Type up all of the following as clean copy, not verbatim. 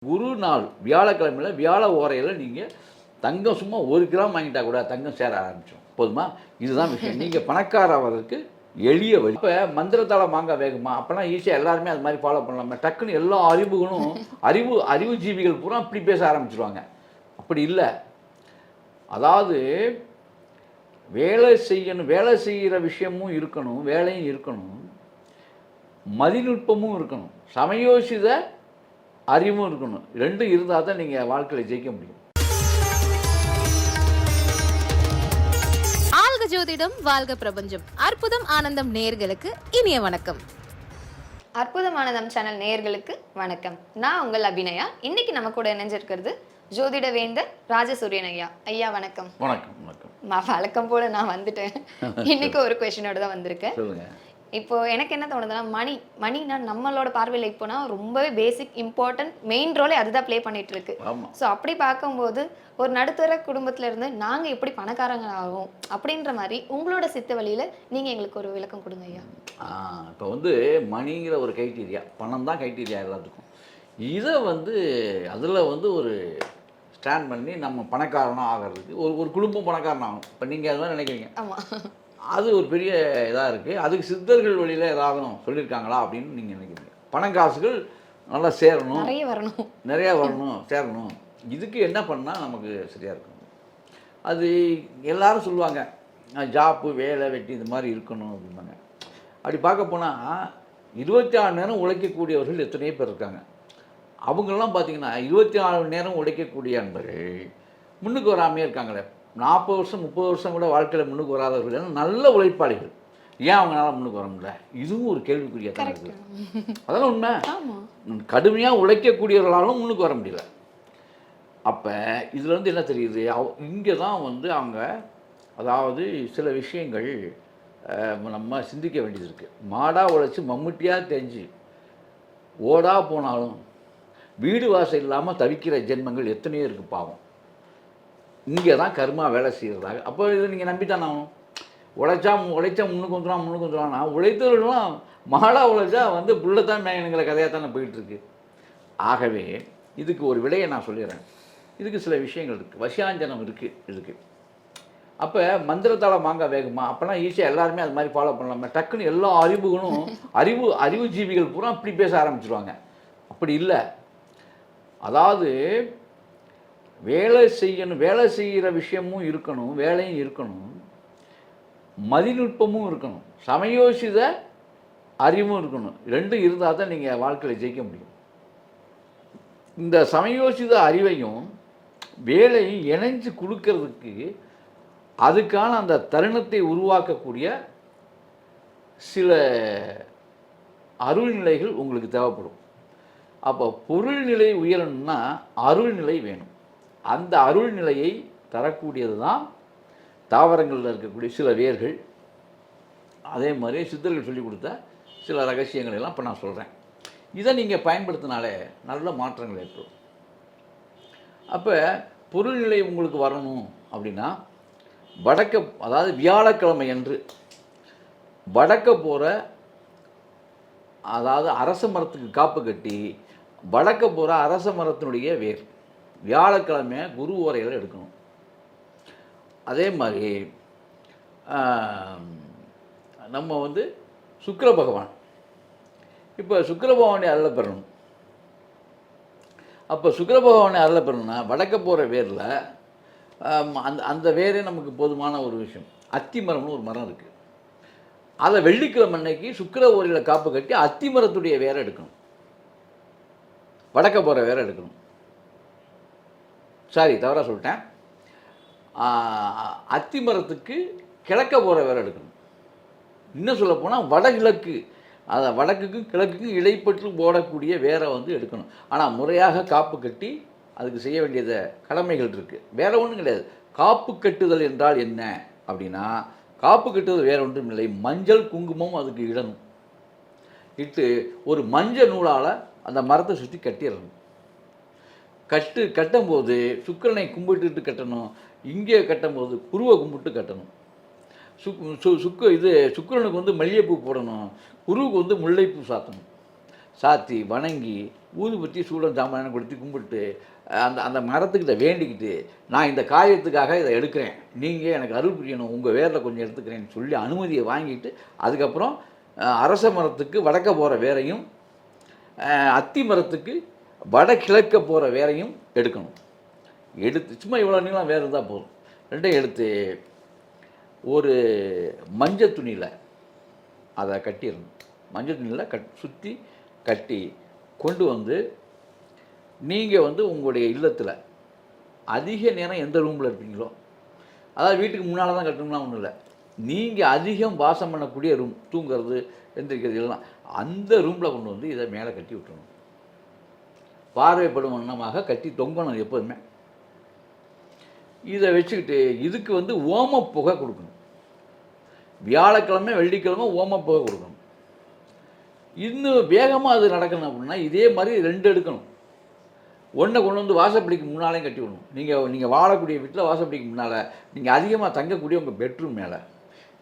குரு நாள் வியாழக்கிழமையில் வியாழ ஓரையில் நீங்கள் தங்கம் சும்மா 1 கிராம் வாங்கிட்டா கூட தங்கம் சேர ஆரம்பிச்சோம். போதுமா? இதுதான் விஷயம். நீங்கள் பணக்கார ஆவதற்கு எளிய வழி. இப்போ மந்திரத்தால் மாங்காய் வேகுமா? அப்போனா ஈஸியாக எல்லாருமே அது மாதிரி ஃபாலோ பண்ணலாமே. டக்குன்னு எல்லா அறிவுகளும் அறிவு ஜீவிகள் பூரா இப்படி பேச ஆரம்பிச்சிருவாங்க. அப்படி இல்லை. அதாவது வேலை செய்யணும், வேலை செய்கிற விஷயமும் இருக்கணும், வேலையும் இருக்கணும், மதிநுட்பமும் இருக்கணும், சமயோசித அறிவும் இருக்கணும். ரெண்டும் இருந்தால் தான் நீங்கள் வாழ்க்கையில் ஜெயிக்க முடியும். ஆல்க ஜோதிடம் வாழ்க பிரபஞ்சம். அற்புதம் ஆனந்தம் நேயர்களுக்கு இனிய வணக்கம். அற்புதம் ஆனந்தம் சேனல் நேயர்களுக்கு வணக்கம். நான் உங்கள் அபிநயா. இன்னைக்கு நம்ம கூட இணைஞ்சிருக்கிறது ஜோதிட வேந்தர் ராஜசூரியன் ஐயா. ஐயா வணக்கம். வணக்கம். வணக்கம். வழக்கம் போல நான் வந்துட்டேன். இன்னைக்கு ஒரு கொஸ்டினோட தான் வந்திருக்கேன். சொல்லுங்க. இப்போ எனக்கு என்ன தோணுதுன்னா, மணினா நம்மளோட பார்வையில் இப்போனா ரொம்பவே பேசிக் இம்பார்ட்டன்ட் மெயின் ரோலே அதுதான் ப்ளே பண்ணிட்டு இருக்கு. ஸோ அப்படி பார்க்கும்போது ஒரு நடுத்தர குடும்பத்துல இருந்து நாங்க எப்படி பணக்காரங்க ஆகும் அப்படின்ற மாதிரி உங்களோட சித்த வழியில நீங்க எங்களுக்கு ஒரு விளக்கம் கொடுங்க ஐயா. இப்போ மணிங்கிற ஒரு கைட்டீரியா, பணம் தான் கைட்டீரியா எல்லாத்துக்கும். இதை அதில் ஒரு ஸ்டாண்ட் பண்ணி நம்ம பணக்காரனாக ஆகிறதுக்கு ஒரு குடும்பம் பணக்காரன் ஆகணும். இப்போ நீங்கள் அது மாதிரி நினைக்கிறீங்க. ஆமாம், அது ஒரு பெரிய இதாக இருக்குது. அதுக்கு சித்தர்கள் வழியில் ஏதாவது சொல்லியிருக்காங்களா அப்படின்னு நீங்கள் நினைக்கிறீங்க. பணம் காசுகள் நல்லா சேரணும், நிறையா வரணும், சேரணும். இதுக்கு என்ன பண்ணால் நமக்கு சரியாக இருக்கும்? அது எல்லாரும் சொல்லுவாங்க, ஜாப்பு வேலை வெட்டி இது மாதிரி இருக்கணும் அப்படிம்பாங்க. அப்படி பார்க்க போனால் 24 நேரம் உழைக்கக்கூடியவர்கள் எத்தனையோ பேர் இருக்காங்க. அவங்களெலாம் பார்த்திங்கன்னா 24 மணி நேரம் உழைக்கக்கூடிய அன்பர்கள் முன்னுக்கு வராமையே இருக்காங்களே. 40 வருஷம் 30 வருஷம் கூட வாழ்க்கையில் முன்னுக்கு வராதவர்கள் ஏன்னா நல்ல உழைப்பாளிகள். ஏன் அவங்களால முன்னுக்கு வர முடியல? இதுவும் ஒரு கேள்விக்குரிய தான் இருக்குது. அதெல்லாம் உண்மை. கடுமையாக உழைக்கக்கூடியவர்களாலும் முன்னுக்கு வர முடியல. அப்போ இதில் என்ன தெரியுது? இங்கே தான் அவங்க அதாவது சில விஷயங்கள் நம்ம சிந்திக்க வேண்டியது இருக்குது. மாடாக உழைச்சி மம்முட்டியாக தெரிஞ்சு ஓடா போனாலும் வீடு வாசல் இல்லாமல் தவிக்கிற ஜென்மங்கள் எத்தனையோ இருக்குது பாவம். இங்கே தான் கர்மா வேலை செய்கிறதாக. அப்போ இதை நீங்கள் நம்பித்தான் ஆகணும். உழைச்சா முன்னுக்கு வந்துடுவான்னா உழைத்தவர்கள்லாம் மாடாக உழைச்சா புள்ளத்தான் மேயனுங்கிற கதையாக தானே போயிட்டுருக்கு. ஆகவே இதுக்கு ஒரு விடையை நான் சொல்லிடுறேன். இதுக்கு சில விஷயங்கள் இருக்குது, வசியாஞ்சனம் இருக்குது இதுக்கு. அப்போ மந்திரத்தால் மாங்காய் வேகுமா? அப்போனா ஈஸியாக எல்லாருமே அது மாதிரி ஃபாலோ பண்ணலாமே. டக்குன்னு எல்லா அறிவுகளும் அறிவு ஜீவிகள் பூரா இப்படி பேச ஆரம்பிச்சிருவாங்க. அப்படி இல்லை. அதாவது வேலை செய்யணும், வேலை செய்கிற விஷயமும் இருக்கணும், வேலையும் இருக்கணும், மதிநுட்பமும் இருக்கணும், சமயோசித அறிவும் இருக்கணும். ரெண்டும் இருந்தால் தான் நீங்கள் வாழ்க்கையில் ஜெயிக்க முடியும். இந்த சமயோசித அறிவையும் வேலையும் இணைஞ்சு கொடுக்கறதுக்கு அதுக்கான அந்த தருணத்தை உருவாக்கக்கூடிய சில அருள்நிலைகள் உங்களுக்கு தேவைப்படும். அப்போ பொருள்நிலை உயரணும்னா அருள்நிலை வேணும். அந்த அருள்நிலையை தரக்கூடியது தான் தாவரங்களில் இருக்கக்கூடிய சில வேர்கள். அதே மாதிரி சித்தர்கள் சொல்லிக் கொடுத்த சில ரகசியங்கள் எல்லாம் இப்போ நான் சொல்கிறேன். இதை நீங்கள் பயன்படுத்தினாலே நல்ல மாற்றங்கள் ஏற்படும். அப்போ பொருள்நிலை உங்களுக்கு வரணும் அப்படின்னா அதாவது வியாழக்கிழமை அன்று வடக்க போகிற அதாவது அரச மரத்துக்கு காப்பு கட்டி வடக்க போகிற அரச மரத்தினுடைய வேர் வியாழக்கிழமை குரு ஓரையில் எடுக்கணும். அதே மாதிரி நம்ம சுக்கிர பகவான் இப்போ சுக்கிர பகவானை அருளை பெறணும். அப்போ சுக்கிர பகவானை அருளை பெறணும்னா வடக்க போகிற வேரில் அந்த வேரே நமக்கு போதுமான ஒரு விஷயம். அத்தி மரம்னு ஒரு மரம் இருக்குது. அதை வெள்ளிக்கிழமை அன்னைக்கு சுக்கிர ஓரையில் காப்பு கட்டி அத்தி மரத்துடைய வேரை எடுக்கணும். வடக்க போகிற வேரை எடுக்கணும். சாரி, தவறாக சொல்லிட்டேன். அத்தி மரத்துக்கு கிழக்க போகிற வேரை எடுக்கணும். இன்னும் சொல்ல போனால் வடகிழக்கு, அதை வடக்குக்கும் கிழக்குக்கும் இடைப்பட்டு போடக்கூடிய வேரை எடுக்கணும். ஆனால் முறையாக காப்பு கட்டி அதுக்கு செய்ய வேண்டியத கடமைகள் இருக்குது. வேறு ஒன்றும் கிடையாது. காப்பு கட்டுதல் என்றால் என்ன அப்படின்னா, காப்பு கட்டுதல் வேறு ஒன்றும் இல்லை, மஞ்சள் குங்குமம் அதுக்கு இடணும். இட்டு ஒரு மஞ்சள் நூலால் அந்த மரத்தை சுற்றி கட்டிடணும். கட்டும்போது சுக்கிரனை கும்பிட்டுட்டு கட்டணும். இங்கே கட்டும்போது குருவை கும்பிட்டு கட்டணும். சுக்கிரனுக்கு மல்லிகைப்பூ போடணும், குருவுக்கு முல்லைப்பூ சாத்தணும். சாத்தி வணங்கி ஊதுபத்தி சூடம் சாமான் கொடுத்து கும்பிட்டு அந்த அந்த மரத்துக்கிட்ட வேண்டிக்கிட்டு நான் இந்த காரியத்துக்காக இதை எடுக்கிறேன், நீங்கள் எனக்கு அருள் புரியணும், உங்கள் வேரில் கொஞ்சம் எடுத்துக்கிறேன்னு சொல்லி அனுமதியை வாங்கிட்டு அதுக்கப்புறம் அரச மரத்துக்கு வடக்க போகிற வேரையும் அத்தி மரத்துக்கு வடகிழக்க போகிற வேரையும் எடுக்கணும். எடுத்து சும்மா இவ்வளோ நீளம் வேறு இருந்தால் போதும். ரெண்டையும் எடுத்து ஒரு மஞ்சள் துணியில் அதை கட்டிடணும். மஞ்சள் துணியில் சுற்றி கட்டி கொண்டு வந்து நீங்கள் வந்து உங்களுடைய இல்லத்தில் அதிக நேரம் எந்த ரூமில் இருப்பீங்களோ, அதாவது வீட்டுக்கு முன்னால் தான் கட்டணும்னா ஒன்றும் இல்லை, நீங்கள் அதிகம் வாசம் பண்ணக்கூடிய ரூம், தூங்குறது எந்திரிக்கிறது எல்லாம் அந்த ரூமில் கொண்டு வந்து இதை மேலே கட்டி விட்டுறணும். பார்வைப்படும் வண்ணமாக கட்டி தொங்கணும் எப்போதுமே. இதை வச்சுக்கிட்டு இதுக்கு வந்து ஓம புகை கொடுக்கணும். வியாழக்கிழமை வெள்ளிக்கிழமை ஓம புகை கொடுக்கணும். இன்னும் வேகமாக அது நடக்கணும் அப்படின்னா இதே மாதிரி 2 எடுக்கணும். ஒன்றை கொண்டு வந்து வாசப்படிக்கு முன்னாலேயும் கட்டி விடணும். நீங்கள் வாழக்கூடிய வீட்டில் வாசப்படிக்கு முன்னால் நீங்கள் அதிகமாக தங்கக்கூடிய உங்கள் பெட்ரூம் மேலே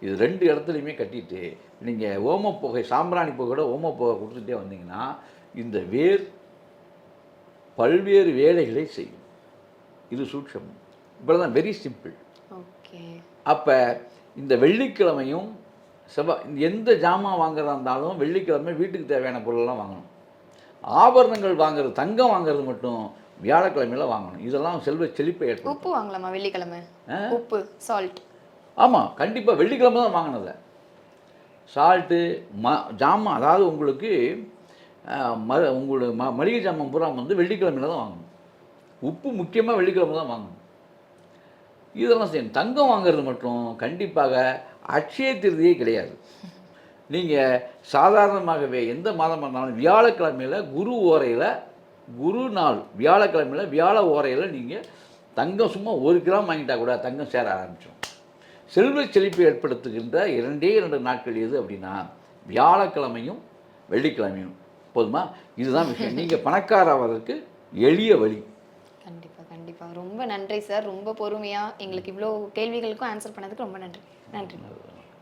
இது 2 இடத்துலையுமே கட்டிட்டு நீங்கள் ஓமப்புகை, சாம்பிராணி புகையோட ஓமப்புகை கொடுத்துட்டே வந்தீங்கன்னா இந்த வேர் பல்வேறு வேலைகளை செய்யும். இது சூட்சம். இப்படி தான், வெரி சிம்பிள். ஓகே. அப்போ இந்த வெள்ளிக்கிழமையும் எந்த ஜாமான் வாங்குறதா இருந்தாலும் வெள்ளிக்கிழமை வீட்டுக்கு தேவையான பொருளெல்லாம் வாங்கணும். ஆபரணங்கள் வாங்குறது, தங்கம் வாங்குறது மட்டும் வியாழக்கிழமையில் வாங்கணும். இதெல்லாம் செல்வ செழிப்பை ஏற்படும். உப்பு வாங்கலாமா வெள்ளிக்கிழமை? உப்பு, சால்ட். ஆமாம், கண்டிப்பாக வெள்ளிக்கிழமை தான் வாங்கினது. சால்ட்டு ஜாமான், அதாவது உங்களுக்கு உங்களுடைய மளிகை ஜாமான் பூரா வந்து வெள்ளிக்கிழமையில் தான் வாங்கணும். உப்பு முக்கியமாக வெள்ளிக்கிழமை தான் வாங்கணும். இதெல்லாம் செய்யணும். தங்கம் வாங்கிறது மட்டும் கண்டிப்பாக அட்சய திருதியே கிடையாது. நீங்கள் சாதாரணமாகவே எந்த மாதம் இருந்தாலும் வியாழக்கிழமையில் குரு ஓரையில், குரு நாள் வியாழக்கிழமையில் வியாழ ஓரையில் நீங்கள் தங்கம் சும்மா 1 கிராம் வாங்கிட்டா கூட தங்கம் சேர ஆரம்பிச்சிடும். செல்வ செழிப்பை ஏற்படுத்துகின்ற 2 நாட்கள் எது அப்படின்னா வியாழக்கிழமையும் வெள்ளிக்கிழமையும். போதுமா? இதுதான் விஷயம். நீங்கள் பணக்காராவதற்கு எளிய வழி. கண்டிப்பாக கண்டிப்பாக. ரொம்ப நன்றி சார். ரொம்ப பொறுமையாக எங்களுக்கு இவ்வளோ கேள்விகளுக்கும் ஆன்சர் பண்ணதுக்கு ரொம்ப நன்றி. நன்றி.